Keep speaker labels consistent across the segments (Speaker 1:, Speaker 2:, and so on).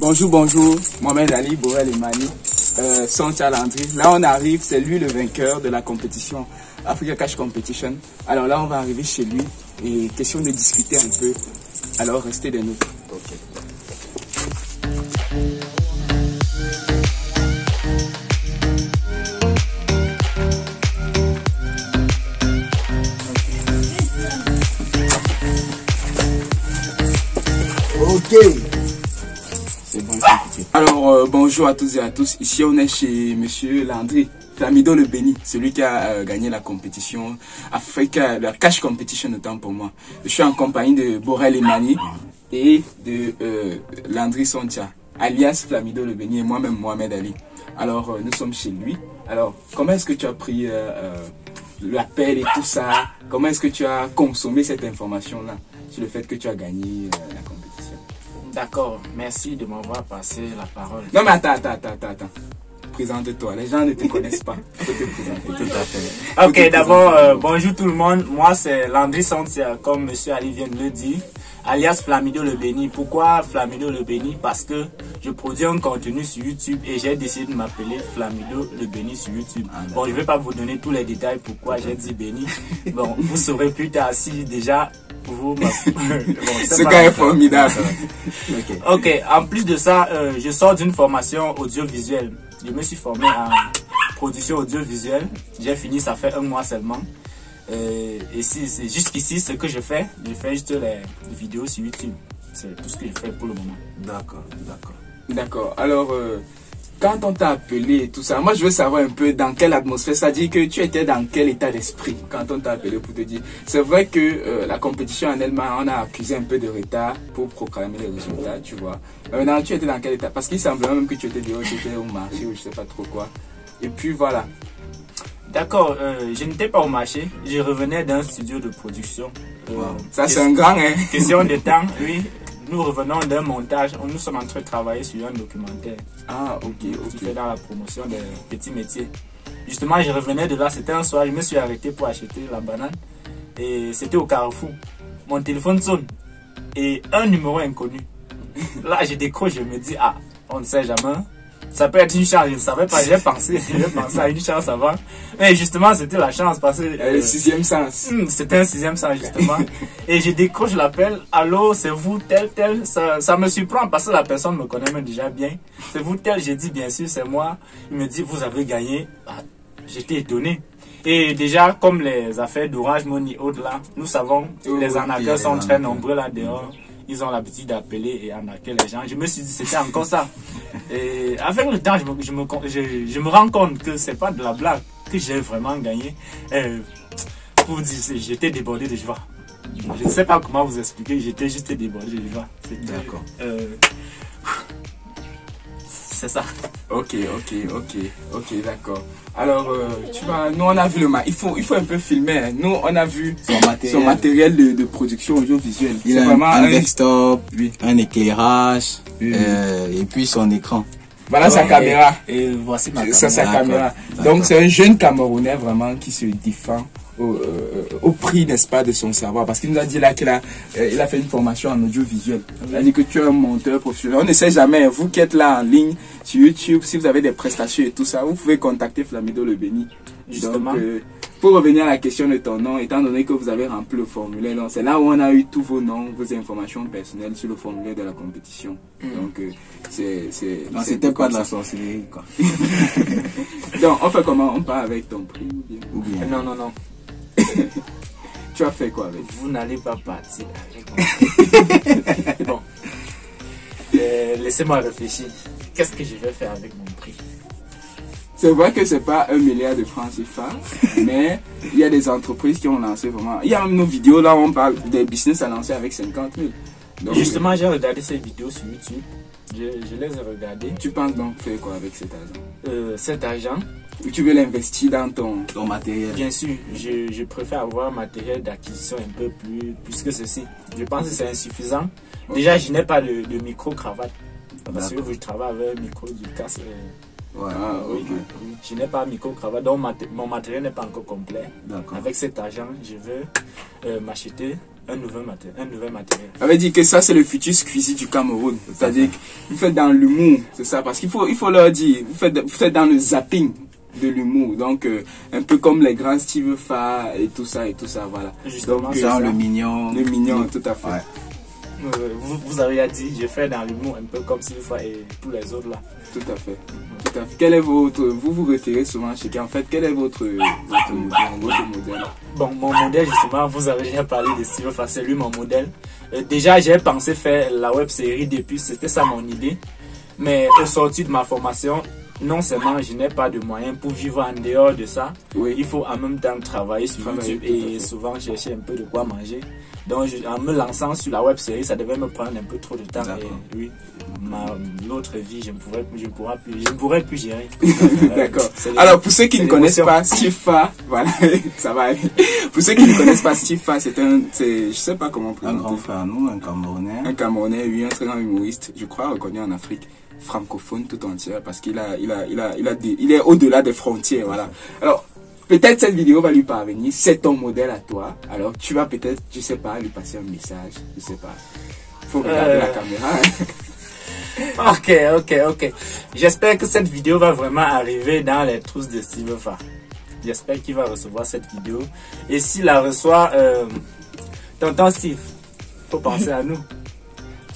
Speaker 1: Bonjour, bonjour, Mohamed Ali, Borel et Mani, Santia Landry. Là, on arrive, c'est lui le vainqueur de la compétition Africa Cash Competition. Alors là, on va arriver chez lui et question de discuter un peu. Alors, restez des nôtres. Ok. Ok. C'est bon, c'est alors, bonjour à tous et à tous. Ici, on est chez Monsieur Landry, Flamido Le Béni, celui qui a gagné la compétition Africa, la Cash Competition autant pour moi. Je suis en compagnie de Borel et Mani et de Landry Santia, alias Flamido Le Béni et moi-même Mohamed Ali. Alors, nous sommes chez lui. Alors, comment est-ce que tu as pris l'appel et tout ça? Comment est-ce que tu as consommé cette information-là sur le fait que tu as gagné la compétition?
Speaker 2: D'accord, merci de m'avoir passé la parole.
Speaker 1: Non mais attends. Présente-toi, les gens ne te connaissent pas. Faut te présenter. Tout à fait.
Speaker 2: Ok, d'abord, bonjour tout le monde. Moi c'est Landry Santia, comme Monsieur Ali vient de le dire, alias Flamido Le Béni. Pourquoi Flamido Le Béni? Parce que je produis un contenu sur YouTube et j'ai décidé de m'appeler Flamido Le Béni sur YouTube. Bon, je ne vais pas vous donner tous les détails pourquoi j'ai dit Béni. Bon, vous saurez plus tard si déjà... Bon,
Speaker 1: ce gars est formidable.
Speaker 2: Ok, en plus de ça, je sors d'une formation audiovisuelle. Je me suis formé en production audiovisuelle. J'ai fini, ça fait 1 mois seulement. Et c'est jusqu'ici ce que je fais juste les vidéos sur YouTube. C'est tout ce que je fais pour le moment.
Speaker 1: D'accord. Alors, quand on t'a appelé et tout ça, moi je veux savoir un peu dans quelle atmosphère, c'est-à-dire que tu étais dans quel état d'esprit quand on t'a appelé pour te dire. C'est vrai que la compétition en elle-même, on a accusé un peu de retard pour proclamer les résultats, tu vois. Maintenant, tu étais dans quel état? Parce qu'il semblait même que tu étais dehors, tu étais au marché ou je sais pas trop quoi. Et puis voilà.
Speaker 2: D'accord, je n'étais pas au marché, je revenais d'un studio de production.
Speaker 1: Ça c'est un grand, hein?
Speaker 2: Question de temps, oui. Nous revenons d'un montage, nous sommes en train de travailler sur un documentaire.
Speaker 1: Ah, ok.
Speaker 2: Qui fait dans la promotion des petits métiers. Justement, je revenais de là, c'était un soir, je me suis arrêté pour acheter la banane. Et c'était au Carrefour. Mon téléphone sonne. Et un numéro inconnu. Là, je décroche, je me dis, ah, on ne sait jamais. Ça peut être une chance, je ne savais pas, j'ai pensé à une chance avant. Mais justement, c'était la chance parce que...
Speaker 1: le 6e sens.
Speaker 2: C'était un 6e sens, justement. Et je décroche l'appel, allô, c'est vous, tel. Ça me surprend parce que la personne me connaît même déjà bien. C'est vous, tel, j'ai dit, bien sûr, c'est moi. Il me dit, vous avez gagné. Ah, j'étais étonné. Et déjà, comme les affaires d'Orange Money au-delà, nous savons, les arnaqueurs sont très nombreux là dehors. Ils ont l'habitude d'appeler et arnaquer les gens. Je me suis dit, c'était encore ça. Et avec le temps, je me rends compte que c'est pas de la blague, que j'ai vraiment gagné. Pour vous dire, j'étais débordé de joie. Je ne sais pas comment vous expliquer, j'étais juste débordé de joie.
Speaker 1: D'accord.
Speaker 2: C'est ça.
Speaker 1: Ok, d'accord. Alors, tu vois, nous on a vu le match. Il faut un peu filmer. Nous on a vu son matériel de production audiovisuelle.
Speaker 3: Il a vraiment un desktop, un éclairage, et puis son écran.
Speaker 1: Voilà sa caméra.
Speaker 2: Et voici ma caméra.
Speaker 1: Ça, sa caméra. Donc c'est un jeune Camerounais vraiment qui se défend au prix, n'est-ce pas, de son savoir. Parce qu'il nous a dit là qu'il a fait une formation en audiovisuel. Il a dit que tu es un monteur professionnel. On ne sait jamais, vous qui êtes là en ligne sur YouTube, si vous avez des prestations et tout ça, vous pouvez contacter Flamido Le Béni.
Speaker 2: Justement.
Speaker 1: Donc, pour revenir à la question de ton nom, étant donné que vous avez rempli le formulaire, c'est là où on a eu tous vos noms, vos informations personnelles sur le formulaire de la compétition. Donc,
Speaker 3: c'était pas de la sorcellerie, quoi.
Speaker 1: Donc, on fait comment? On part avec ton prix
Speaker 2: ou bien? Non.
Speaker 1: Tu as fait quoi avec?
Speaker 2: Vous n'allez pas partir avec moi. Bon. Laissez-moi réfléchir. Qu'est-ce que je vais faire avec mon prix?
Speaker 1: C'est vrai que c'est pas 1 milliard de francs CFA, mais il y a des entreprises qui ont lancé vraiment. Il y a même nos vidéos là où on parle des business à lancer avec 50 000. Donc,
Speaker 2: justement, j'ai regardé ces vidéos sur YouTube. Je les ai regardées.
Speaker 1: Tu penses donc faire quoi avec cet argent?
Speaker 2: Cet argent,
Speaker 1: tu veux l'investir dans ton matériel?
Speaker 2: Bien sûr, je préfère avoir un matériel d'acquisition un peu plus que ceci. Je pense que c'est insuffisant. Déjà, je n'ai pas de micro-cravate. Parce que je travaille avec un micro du casse. Oui, je n'ai pas un micro-cravate, donc mon matériel n'est pas encore complet. Avec cet argent, je veux m'acheter un nouvel matériel.
Speaker 1: Ça veut dire que ça, c'est le futur Squeezie du Cameroun. C'est-à-dire que vous faites dans l'humour, c'est ça. Parce qu'il faut leur dire, vous faites dans le zapping de l'humour. Donc, un peu comme les grands Steve Fa et tout ça, voilà.
Speaker 2: Justement,
Speaker 1: donc,
Speaker 2: c'est
Speaker 3: Genre
Speaker 2: ça.
Speaker 3: le mignon.
Speaker 1: Le mignon, tout à fait.
Speaker 3: Ouais.
Speaker 2: Vous avez dit, je fais dans l'humour un peu comme Steve Fa et tous les autres là.
Speaker 1: Tout à fait. Tout à fait. Quel est votre... Vous vous retirez souvent chez qui? En fait, quel est votre modèle?
Speaker 2: Bon, mon modèle, justement, vous avez déjà parlé de Steve Fa, c'est lui mon modèle. Déjà, j'ai pensé faire la web série depuis, c'était ça mon idée. Mais au sortir de ma formation, non seulement je n'ai pas de moyens pour vivre en dehors de ça,
Speaker 1: Oui.
Speaker 2: il faut en même temps travailler sur
Speaker 1: Travailler,
Speaker 2: YouTube
Speaker 1: tout à
Speaker 2: et
Speaker 1: fait.
Speaker 2: souvent chercher un peu de quoi manger. Donc en me lançant sur la web série, ça devait me prendre un peu trop de temps.
Speaker 3: D'accord.
Speaker 2: Et oui, l'autre vie, je ne pourrais plus gérer.
Speaker 1: D'accord.
Speaker 2: C'est
Speaker 1: Alors, pour ceux qui ne connaissent
Speaker 2: l'émotion.
Speaker 1: pas Steve Fa, voilà, ça va aller. Pour ceux qui ne connaissent pas Steve Fa, je sais pas comment
Speaker 3: Un
Speaker 1: présenter.
Speaker 3: grand frère à nous, un Camerounais.
Speaker 1: Un Camerounais, oui, un très grand humoriste, je crois, reconnu en Afrique francophone tout entière, parce qu'il il est au-delà des frontières, voilà. Alors, peut-être cette vidéo va lui parvenir, c'est ton modèle à toi, alors tu vas peut-être, je sais pas, lui passer un message, je sais pas. Faut regarder la caméra.
Speaker 2: Ok. J'espère que cette vidéo va vraiment arriver dans les trousses de Steve Fa. J'espère qu'il va recevoir cette vidéo. Et s'il la reçoit, tonton Steve, faut penser à nous.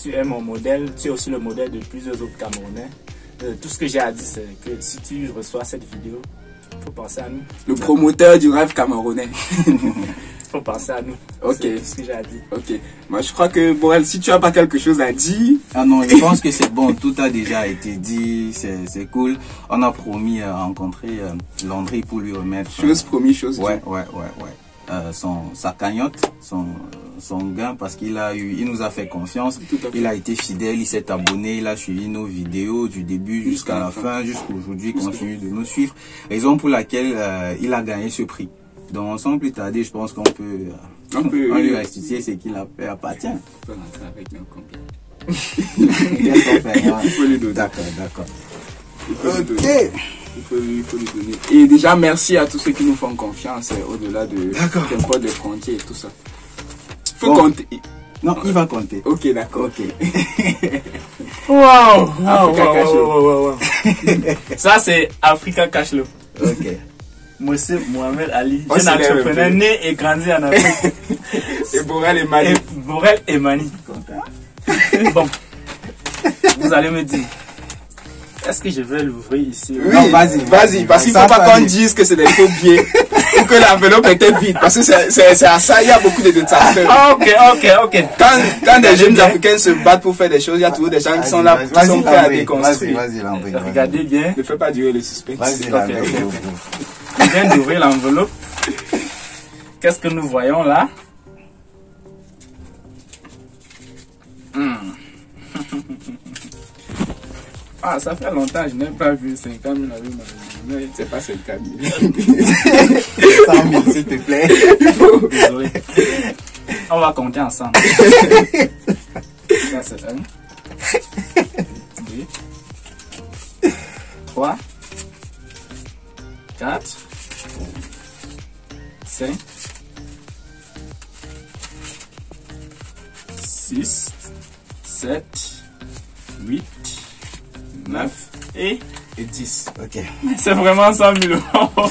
Speaker 2: Tu es mon modèle, tu es aussi le modèle de plusieurs autres Camerounais. Tout ce que j'ai à dire, c'est que si tu reçois cette vidéo, faut penser à nous.
Speaker 1: Le promoteur du rêve camerounais.
Speaker 2: Faut penser à nous.
Speaker 1: Ok.
Speaker 2: C'est tout ce que j'ai à dire.
Speaker 1: Ok. Moi, je crois que, Borel, si tu as pas quelque chose à dire,
Speaker 3: Ah non, je pense que c'est bon, tout a déjà été dit, c'est cool. On a promis à rencontrer Landry pour lui remettre.
Speaker 1: chose promis, chose
Speaker 3: Ouais.
Speaker 1: due.
Speaker 3: Sa cagnotte, son gain, parce qu'il nous a fait confiance.
Speaker 1: Tout à fait.
Speaker 3: Il a été fidèle, il s'est abonné, il a suivi nos vidéos du début jusqu'à la fin, jusqu'aujourd'hui, il continue de nous suivre. Raison pour laquelle il a gagné ce prix. Donc sans plus tarder, je pense qu'on peut, on lui restituer ce qu'il appartient.
Speaker 1: On peut rentrer avec nos comptes.
Speaker 3: Qu'est-ce qu'on fait, hein?
Speaker 1: Il faut lui donner.
Speaker 3: D'accord.
Speaker 1: Il faut lui donner. Il faut lui donner. Et déjà, merci à tous ceux qui nous font confiance au-delà de n'importe des frontières et tout ça. Faut
Speaker 3: Bon.
Speaker 1: compter.
Speaker 3: Non, il va compter.
Speaker 1: Ok, d'accord.
Speaker 3: Ok.
Speaker 2: Wow.
Speaker 1: Africa
Speaker 2: Ça, c'est Africa Cash Love.
Speaker 3: Ok.
Speaker 2: Monsieur Mohamed Ali,
Speaker 1: On
Speaker 2: jeune
Speaker 1: s'élève un
Speaker 2: entrepreneur
Speaker 1: peu.
Speaker 2: né et grandi en Afrique.
Speaker 1: Et Borel et Mali.
Speaker 2: Et Borel et Mani. Bon, vous allez me dire, est-ce que je vais l'ouvrir ici?
Speaker 1: Oui,
Speaker 3: Non, vas-y,
Speaker 1: parce qu'il
Speaker 3: ça
Speaker 1: faut pas
Speaker 3: va
Speaker 1: qu'on
Speaker 3: aller.
Speaker 1: dise que c'est des faux billets ou que l'enveloppe était vide, parce que c'est à ça, il y a beaucoup de détracteurs.
Speaker 2: Ok.
Speaker 1: Quand des jeunes
Speaker 2: bien.
Speaker 1: Africains se battent pour faire des choses, il y a toujours des gens qui sont là, qui sont prêts à déconstruire.
Speaker 3: Vas-y, Landry.
Speaker 2: Regardez bien.
Speaker 1: Ne fais pas durer le suspense.
Speaker 3: Vas-y,
Speaker 2: Ok,
Speaker 3: Landry.
Speaker 2: ok. Je viens d'ouvrir l'enveloppe. Qu'est-ce que nous voyons là? Ah, ça fait longtemps, je n'ai pas vu 50 000 avec ma vie.
Speaker 1: C'est pas 50 000.
Speaker 3: 100 000, s'il te plaît.
Speaker 2: Désolé. On va compter ensemble. Ça, c'est 1, 2, 3, 4, 5, 6, 7, 8, 9 et 10.
Speaker 3: Ok.
Speaker 2: C'est vraiment 100 000 euros.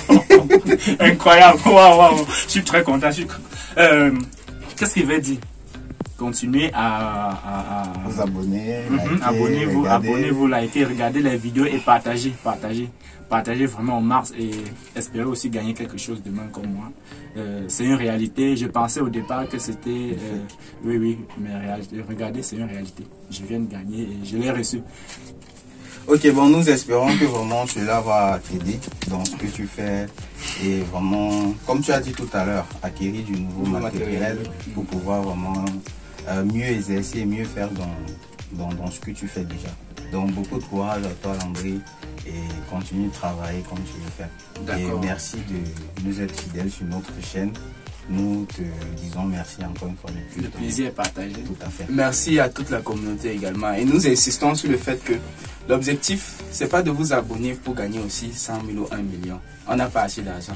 Speaker 2: Incroyable. Waouh. Je suis très content. Qu'est-ce qu'il veut dire? Continuez à
Speaker 3: Vous abonnez, likez,
Speaker 2: abonnez-vous,
Speaker 3: regardez.
Speaker 2: abonnez-vous, likez, regardez les vidéos et partagez vraiment au max et espérez aussi gagner quelque chose demain comme moi. C'est une réalité. Je pensais au départ que c'était oui, mais regardez, c'est une réalité. Je viens de gagner et je l'ai reçu.
Speaker 3: Ok, bon, nous espérons que vraiment cela va t'aider dans ce que tu fais et vraiment, comme tu as dit tout à l'heure, acquérir du nouveau matériel pour pouvoir vraiment mieux exercer et mieux faire dans ce que tu fais déjà. Donc, beaucoup de courage à toi, Landry, et continue de travailler comme tu le fais. Et merci de nous être fidèles sur notre chaîne. Nous te disons merci encore une fois.
Speaker 2: Le plaisir est partagé.
Speaker 3: Tout à fait.
Speaker 1: Merci à toute la communauté également. Et nous insistons sur le fait que l'objectif, c'est pas de vous abonner pour gagner aussi 100 000 ou 1 million. On n'a pas assez d'argent.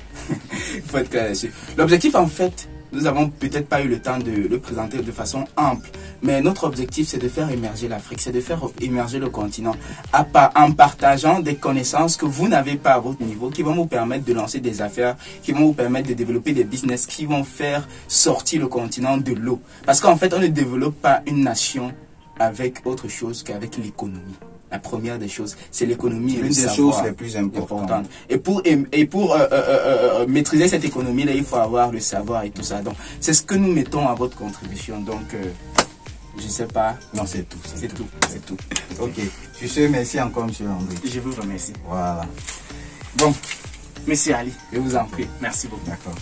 Speaker 1: Il faut être clair là-dessus. L'objectif, en fait, nous avons peut-être pas eu le temps de le présenter de façon ample. Mais notre objectif, c'est de faire émerger l'Afrique, c'est de faire émerger le continent en partageant des connaissances que vous n'avez pas à votre niveau, qui vont vous permettre de lancer des affaires, qui vont vous permettre de développer des business, qui vont faire sortir le continent de l'eau. Parce qu'en fait, on ne développe pas une nation avec autre chose qu'avec l'économie. La première des choses, c'est l'économie et le savoir.
Speaker 3: L'une des choses les plus importantes.
Speaker 1: Et pour maîtriser cette économie-là, il faut avoir le savoir et tout ça. Donc, c'est ce que nous mettons à votre contribution. Donc, je sais pas.
Speaker 3: Non, c'est tout.
Speaker 1: C'est tout. C'est tout.
Speaker 3: Ok. Sur ce, merci encore, monsieur André.
Speaker 2: Je vous remercie.
Speaker 3: Voilà.
Speaker 1: Bon,
Speaker 2: Monsieur Ali,
Speaker 1: je vous en prie.
Speaker 2: merci beaucoup.
Speaker 3: D'accord.